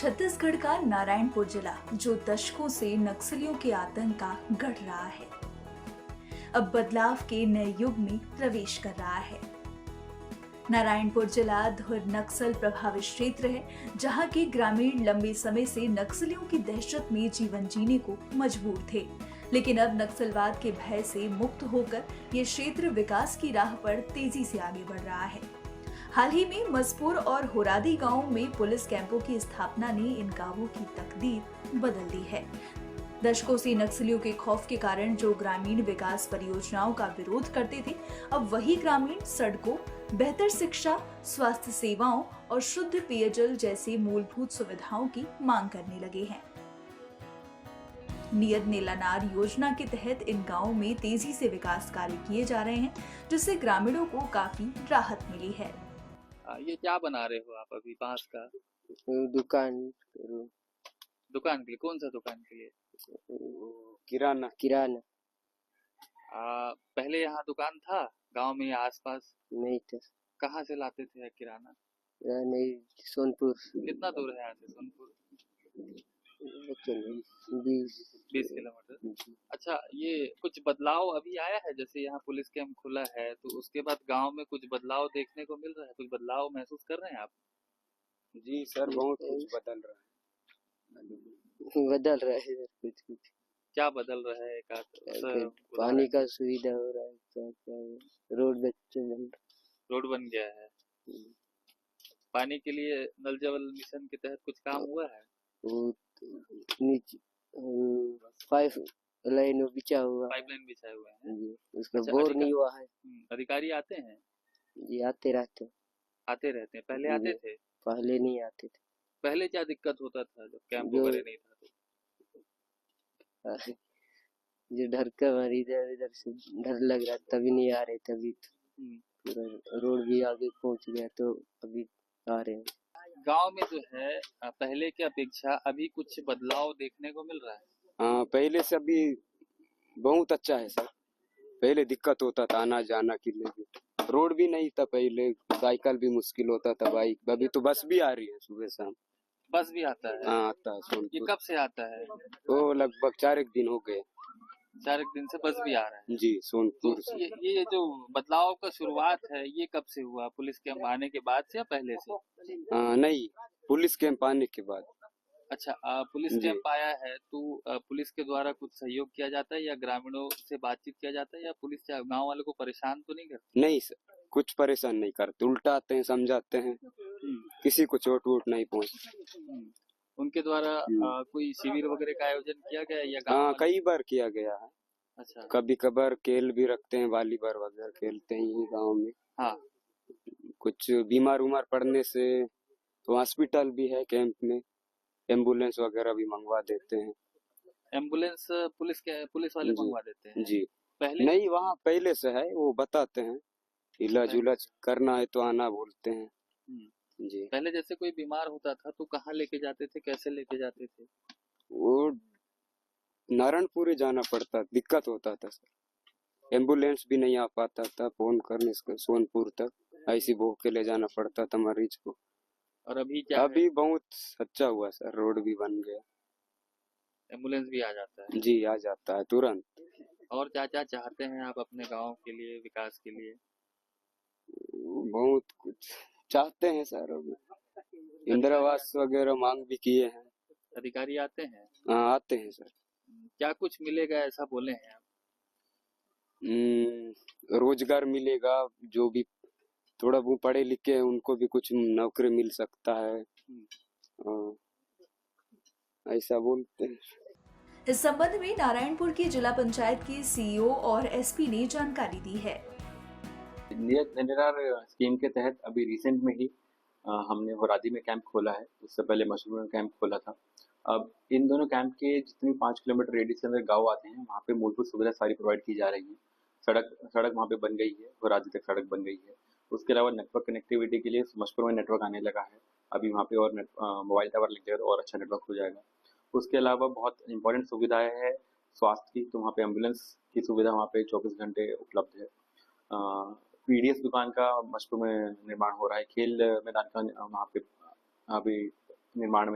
छत्तीसगढ़ का नारायणपुर जिला जो दशकों से नक्सलियों के आतंक का गढ़ रहा है, अब बदलाव के नए युग में प्रवेश कर रहा है। नारायणपुर जिला धुर नक्सल प्रभावित क्षेत्र है, जहां के ग्रामीण लंबे समय से नक्सलियों की दहशत में जीवन जीने को मजबूर थे, लेकिन अब नक्सलवाद के भय से मुक्त होकर ये क्षेत्र विकास की राह पर तेजी से आगे बढ़ रहा है। हाल ही में मजपुर और होरादी गांवों में पुलिस कैंपों की स्थापना ने इन गांवों की तकदीर बदल दी है। दशकों से नक्सलियों के खौफ के कारण जो ग्रामीण विकास परियोजनाओं का विरोध करते थे, अब वही ग्रामीण सड़कों, बेहतर शिक्षा, स्वास्थ्य सेवाओं और शुद्ध पेयजल जैसे मूलभूत सुविधाओं की मांग करने लगे हैं। नियत नीलानार योजना के तहत इन गांवों में तेजी से विकास कार्य किए जा रहे हैं, जिससे ग्रामीणों को काफी राहत मिली है। ये क्या बना रहे हो आप अभी बांस का? दुकान दुकान के लिए? कौन सा दुकान के लिए? किराना किराना पहले यहाँ दुकान था गांव में या आसपास? नहीं था। कहाँ से लाते थे किराना? नहीं, सोनपुर। कितना दूर है यहाँ से सोनपुर? 20 किलोमीटर। अच्छा, ये कुछ बदलाव अभी आया है? जैसे यहाँ पुलिस कैंप खुला है तो उसके बाद गांव में कुछ बदलाव देखने को मिल रहा है? कुछ बदलाव महसूस कर रहे हैं आप? जी सर, बहुत कुछ बदल रहा है सर, कुछ क्या बदल रहा है? पानी का सुविधा हो रहा है, क्या रोड बन गया है। पानी के लिए नल जल मिशन के तहत कुछ काम हुआ है? वो नीचे पाइप लाइन बिछा हुआ बिछाए हुए हैं जी, उसका अच्छा, बोर नहीं हुआ है। अधिकारी आते हैं? जी, आते रहते हैं। पहले आते थे? पहले नहीं आते थे। पहले क्या दिक्कत होता था जब कैंप वगैरह नहीं था तो? जो डर का इधर इधर से डर लग रहा, तभी नहीं आ रहे। तभी पूरा रोड भी आगे पहुंच गया तो अभी आ रहे हैं। गांव में जो है पहले की अपेक्षा अभी कुछ बदलाव देखने को मिल रहा है? हाँ, पहले से अभी बहुत अच्छा है सर। पहले दिक्कत होता था आना जाना के लिए, रोड भी नहीं था पहले, साइकिल भी मुश्किल होता था, बाइक। अभी तो बस भी आ रही है सुबह शाम। बस भी आता है? हाँ, आता है। ये सोनपुर कब से आता है? तो लगभग 4 दिन हो गए। 4 दिन से बस भी आ रहा है? जी, सोनपुर तो ये जो बदलाव का शुरुआत है ये कब से हुआ? पुलिस कैंप आने के बाद से या पहले से? नहीं, पुलिस कैंप आने के बाद। अच्छा, पुलिस कैंप आया है तो पुलिस के द्वारा कुछ सहयोग किया जाता है या ग्रामीणों से बातचीत किया जाता है, या पुलिस गांव वालों को परेशान तो नहीं करती? नहीं सर, कुछ परेशान नहीं करते, उल्टा आते हैं, समझाते हैं, किसी को चोट वोट नहीं पहुँचती। उनके द्वारा कोई शिविर वगैरह का आयोजन किया गया है या हाँ, कई बार किया गया है। अच्छा, कभी कभार खेल भी रखते हैं, वॉलीबॉल वगैरह खेलते हैं गांव में। हाँ, कुछ बीमार उमार पड़ने से तो हॉस्पिटल भी है कैंप में, एम्बुलेंस वगैरह भी मंगवा देते हैं। एम्बुलेंस पुलिस वाले मंगवा देते हैं? जी, पहले नहीं, वहाँ पहले से है, वो बताते हैं इलाज उलाज करना है तो आना बोलते हैं। जी, पहले जैसे कोई बीमार होता था तो कहाँ लेके जाते थे, कैसे लेके जाते थे? वो नारायणपुर ही जाना पड़ता, दिक्कत होता था सर। एम्बुलेंस भी नहीं आ पाता था, फोन करने से सोनपुर तक ऐसी बो के ले जाना पड़ता था मरीज को। और अभी क्या है? अभी बहुत अच्छा हुआ सर, रोड भी बन गया, एम्बुलेंस भी आ जाता है? जी, आ जाता है तुरंत। और क्या क्या चाहते हैं आप अपने गांव के लिए, विकास के लिए? बहुत कुछ चाहते हैं सर। अभी इंदिरा आवास वगैरह मांग भी किए हैं। अधिकारी आते हैं? हाँ, आते हैं सर। क्या कुछ मिलेगा ऐसा बोले हैं आप? रोजगार मिलेगा, जो भी थोड़ा वो पढ़े लिखे हैं उनको भी कुछ नौकरी मिल सकता है, ऐसा बोलते हैं। इस संबंध में नारायणपुर की जिला पंचायत के सीईओ और एसपी ने जानकारी दी है। नियत नीलानार स्कीम के तहत अभी रिसेंट में ही हमने होरादी में कैंप खोला है। उससे पहले मशरूम में कैंप खोला था। अब इन दोनों कैंप के जितने 5 किलोमीटर रेडियस के अंदर गाँव आते हैं, वहाँ पे मूलभूत सुविधा सारी प्रोवाइड की जा रही है। सड़क वहाँ पे बन गई है, होरादी तक सड़क बन गई है। उसके अलावा नेटवर्क कनेक्टिविटी के लिए मशरूम में नेटवर्क आने लगा है। अभी वहाँ पे और मोबाइल टावर लग जाएगा और अच्छा नेटवर्क हो जाएगा। उसके अलावा बहुत इंपॉर्टेंट सुविधाएं है स्वास्थ्य की, तो वहाँ पे एम्बुलेंस की सुविधा वहाँ पे 24 घंटे उपलब्ध है। पीडीएस दुकान का मशरूम में निर्माण हो रहा है। खेल मैदान का वहाँ पे अभी निर्माण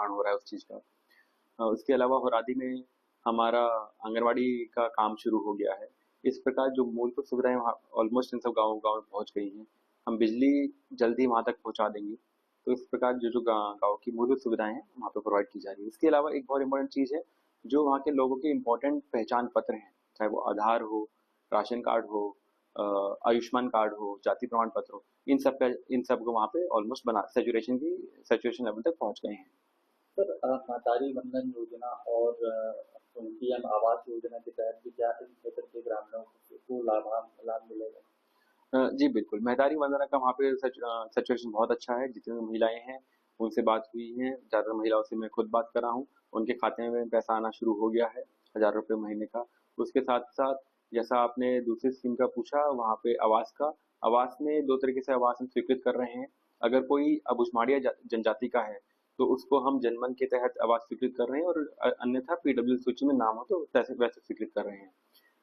हो रहा है उस चीज़ का। उसके अलावा होरादी में हमारा आंगनवाड़ी का काम शुरू हो गया है। इस प्रकार जो मूलभूत सुविधाएं वहाँ ऑलमोस्ट इन सब गाँव में पहुँच गई हैं। हम बिजली जल्दी वहाँ तक पहुँचा देंगे। तो इस प्रकार जो गाँव की मूलभूत सुविधाएं हैं वहाँ पे प्रोवाइड की जा रही है। इसके अलावा एक बहुत इंपॉर्टेंट चीज़ है, जो वहाँ के लोगों के इम्पोर्टेंट पहचान पत्र हैं, चाहे वो आधार हो, राशन कार्ड हो, आयुष्मान कार्ड हो, जाति प्रमाण पत्र हो, इन सब को वहाँ पे ऑलमोस्ट सैचुरेशन लेवल तक पहुँच गए हैं। सर, महतारी वंदन योजना और पीएम आवास योजना के तहत भी क्या इन क्षेत्र के ग्रामीणों को लाभ मिलेगा? जी बिल्कुल, महतारी वंदना का वहाँ पे सैचुरेशन बहुत अच्छा है। जितनी महिलाएं हैं उनसे बात हुई है, ज़्यादातर महिलाओं से मैं खुद बात कर रहा हूँ। उनके खाते में पैसा आना शुरू हो गया है 1000 रुपये महीने का। उसके साथ साथ जैसा आपने दूसरी स्कीम का पूछा, वहाँ पे आवास में 2 तरीके से आवास हम स्वीकृत कर रहे हैं। अगर कोई अबुझमाड़िया जनजाति का है तो उसको हम जनमन के तहत आवास स्वीकृत कर रहे हैं, और अन्यथा PWD सूची में नाम हो तो वैसे स्वीकृत कर रहे हैं।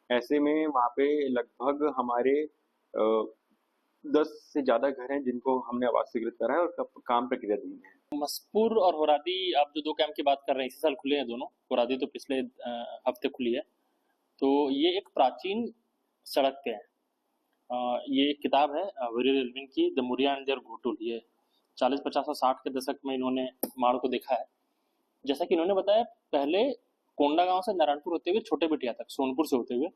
ऐसे में वहाँ पे लगभग हमारे 10 से ज़्यादा घर हैं जिनको हमने आवास स्वीकृत करा है और काम प्रक्रियाधीन है। मसपुर और होरादी, आप जो 2 कैंप की बात कर रहे हैं, इसी साल खुले हैं दोनों। होरादी तो पिछले हफ्ते खुली है। तो ये एक प्राचीन सड़क पे है। ये एक किताब है विरियल एल्विन की, the Muria and their ghotul. ये 40, 50 और 60 के दशक में इन्होंने माड़ को देखा है। जैसा कि इन्होंने बताया, पहले कोंडा गांव से नारायणपुर होते हुए छोटे बिटिया तक, सोनपुर से होते हुए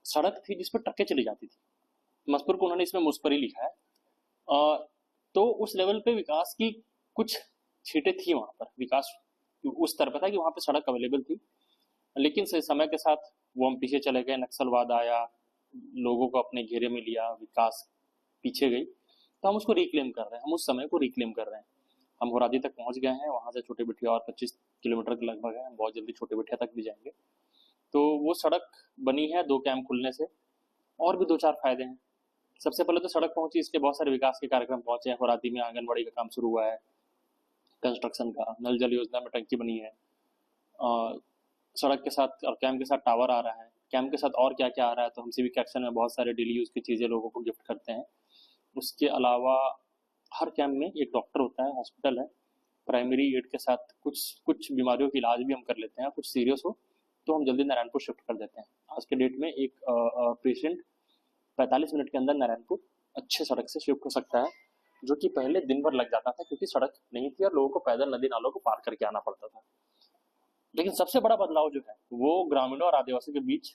सड़क थी जिस पर ट्रकें चली जाती थी। मसपुर को उन्होंने इसमें मुस्परी लिखा है। तो उस लेवल पे विकास की कुछ छीटें थी वहाँ पर। विकास उस तरह था कि वहाँ पे सड़क अवेलेबल थी, लेकिन समय के साथ वो हम पीछे चले गए। नक्सलवाद आया, लोगों को अपने घेरे में लिया, विकास पीछे गई। तो हम उसको रिक्लेम कर रहे हैं, हम उस समय को रिक्लेम कर रहे हैं। हम होरादी तक पहुंच गए हैं, वहां से छोटे बिटिया और 25 किलोमीटर के लगभग है। हम बहुत जल्दी छोटे बिटिया तक भी जाएंगे। तो वो सड़क बनी है 2 कैंप खुलने से। और भी 2-4 फायदे हैं। सबसे पहले तो सड़क पहुंची, इसके बहुत सारे विकास के कार्यक्रम पहुंचे हैं। होरादी में आंगनबाड़ी का काम शुरू हुआ है, कंस्ट्रक्शन का। नल जल योजना में टंकी बनी है। सड़क के साथ और कैंप के साथ टावर आ रहा है। कैंप के साथ और क्या क्या आ रहा है, तो हम सिविक एक्शन में बहुत सारे डेली यूज की चीज़ें लोगों को गिफ्ट करते हैं। उसके अलावा हर कैंप में एक डॉक्टर होता है, हॉस्पिटल है। प्राइमरी एड के साथ कुछ बीमारियों का इलाज भी हम कर लेते हैं। कुछ सीरियस हो तो हम जल्दी नारायणपुर शिफ्ट कर देते हैं। आज के डेट में एक पेशेंट 45 मिनट के अंदर नारायणपुर अच्छे सड़क से शिफ्ट हो सकता है, जो कि पहले दिन भर लग जाता था क्योंकि सड़क नहीं थी और लोगों को पैदल नदी नालों को पार करके आना पड़ता था। लेकिन सबसे बड़ा बदलाव जो है वो ग्रामीणों और आदिवासियों के बीच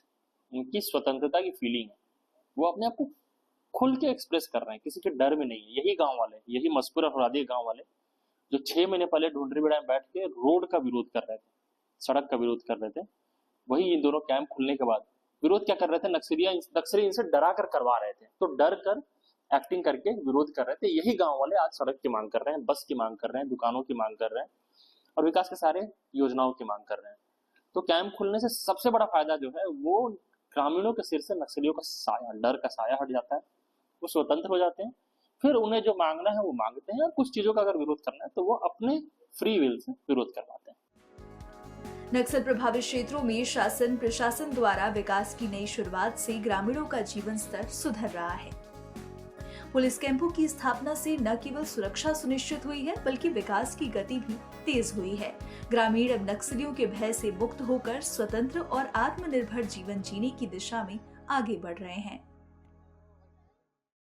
उनकी स्वतंत्रता की फीलिंग है। वो अपने आप को खुल के एक्सप्रेस कर रहे हैं, किसी के डर में नहीं है। यही गांव वाले, यही मसपुर और होरादी गांव वाले जो 6 महीने पहले ढूंढरी बेड़ा में बैठ के रोड का विरोध कर रहे थे, सड़क का विरोध कर रहे थे, वही इन दोनों कैंप खुलने के बाद विरोध क्या कर रहे थे, नक्सली इनसे डरा कर करवा रहे थे। तो डर कर एक्टिंग करके विरोध कर रहे थे। यही गाँव वाले आज सड़क की मांग कर रहे हैं, बस की मांग कर रहे हैं, दुकानों की मांग कर रहे हैं और विकास के सारे योजनाओं की मांग कर रहे हैं। तो कैंप खुलने से सबसे बड़ा फायदा जो है वो ग्रामीणों के सिर से नक्सलियों का साया, डर का साया हट जाता है। वो स्वतंत्र हो जाते हैं। फिर उन्हें जो मांगना है वो मांगते हैं, और कुछ चीजों का अगर विरोध करना है तो वो अपने फ्री विल से विरोध करवाते हैं। नक्सल प्रभावित क्षेत्रों में शासन प्रशासन द्वारा विकास की नई शुरुआत से ग्रामीणों का जीवन स्तर सुधर रहा है। पुलिस कैंपों की स्थापना से न केवल सुरक्षा सुनिश्चित हुई है, बल्कि विकास की गति भी तेज हुई है। ग्रामीण अब नक्सलियों के भय से मुक्त होकर स्वतंत्र और आत्मनिर्भर जीवन जीने की दिशा में आगे बढ़ रहे हैं।